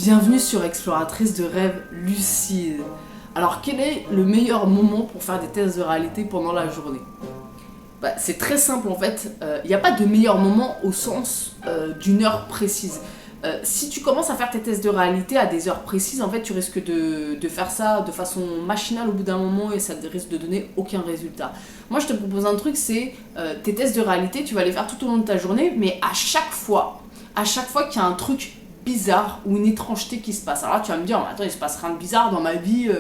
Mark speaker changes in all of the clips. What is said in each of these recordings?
Speaker 1: Bienvenue sur Exploratrice de rêves lucides. Alors quel est le meilleur moment pour faire des tests de réalité pendant la journée? C'est très simple en fait, il n'y a pas de meilleur moment au sens d'une heure précise. Si tu commences à faire tes tests de réalité à des heures précises, en fait tu risques de faire ça de façon machinale au bout d'un moment et ça risque de donner aucun résultat. Moi je te propose un truc, c'est tes tests de réalité, tu vas les faire tout au long de ta journée, mais à chaque fois qu'il y a un truc bizarre ou une étrangeté qui se passe. Alors là, tu vas me dire, attends, il se passe rien de bizarre dans ma vie,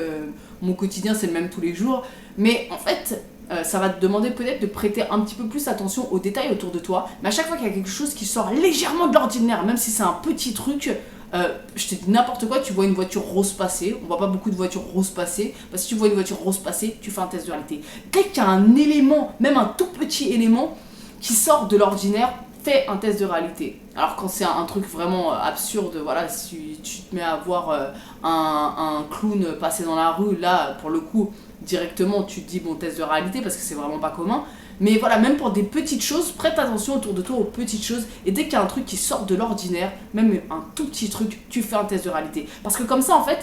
Speaker 1: mon quotidien c'est le même tous les jours. Mais en fait, ça va te demander peut-être de prêter un petit peu plus attention aux détails autour de toi. Mais à chaque fois qu'il y a quelque chose qui sort légèrement de l'ordinaire, même si c'est un petit truc, je te dis n'importe quoi, tu vois une voiture rose passer, on voit pas beaucoup de voitures roses passer, si tu vois une voiture rose passer, tu fais un test de réalité. Dès qu'il y a un élément, même un tout petit élément, qui sort de l'ordinaire, fais un test de réalité. Alors quand c'est un truc vraiment absurde, voilà, si tu te mets à voir un clown passer dans la rue, là, pour le coup, directement, tu te dis, bon, test de réalité, parce que c'est vraiment pas commun. Mais voilà, même pour des petites choses, prête attention autour de toi aux petites choses. Et dès qu'il y a un truc qui sort de l'ordinaire, même un tout petit truc, tu fais un test de réalité. Parce que comme ça, en fait,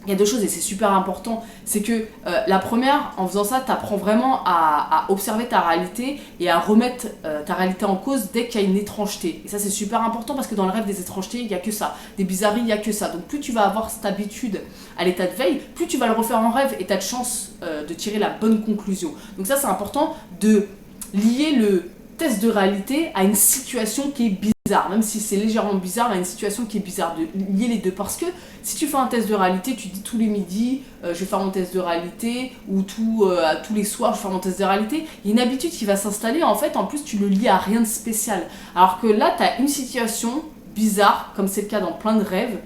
Speaker 1: il y a deux choses et c'est super important, c'est que la première, en faisant ça, tu apprends vraiment à observer ta réalité et à remettre ta réalité en cause dès qu'il y a une étrangeté. Et ça c'est super important parce que dans le rêve des étrangetés, il n'y a que ça, des bizarreries, il n'y a que ça. Donc plus tu vas avoir cette habitude à l'état de veille, plus tu vas le refaire en rêve et tu as de chance de tirer la bonne conclusion. Donc ça c'est important de lier le test de réalité à une situation qui est bizarre, même si c'est légèrement bizarre, à une situation qui est bizarre, de lier les deux. Parce que si tu fais un test de réalité, tu dis tous les midis, je vais faire mon test de réalité, ou tous les soirs, je vais faire mon test de réalité, il y a une habitude qui va s'installer, en fait, en plus, tu le lies à rien de spécial. Alors que là, tu as une situation bizarre, comme c'est le cas dans plein de rêves,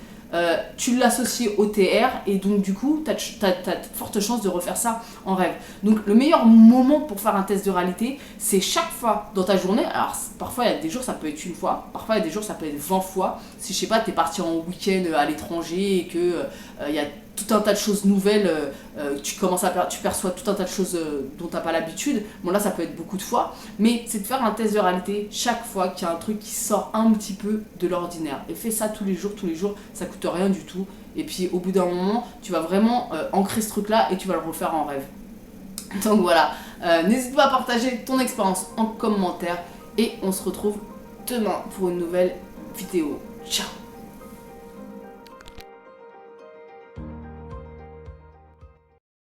Speaker 1: tu l'associes au TR et donc du coup tu as de fortes chances de refaire ça en rêve. Donc le meilleur moment pour faire un test de réalité, c'est chaque fois dans ta journée. Alors parfois il y a des jours ça peut être une fois, parfois il y a des jours ça peut être 20 fois. Si je sais pas, t'es parti en week-end à l'étranger et que il y a tout un tas de choses nouvelles, tu perçois tout un tas de choses dont tu n'as pas l'habitude. Bon là ça peut être beaucoup de fois, mais c'est de faire un test de réalité chaque fois qu'il y a un truc qui sort un petit peu de l'ordinaire. Et fais ça tous les jours, ça coûte rien du tout. Et puis au bout d'un moment, tu vas vraiment ancrer ce truc-là et tu vas le refaire en rêve. Donc voilà, n'hésite pas à partager ton expérience en commentaire et on se retrouve demain pour une nouvelle vidéo. Ciao!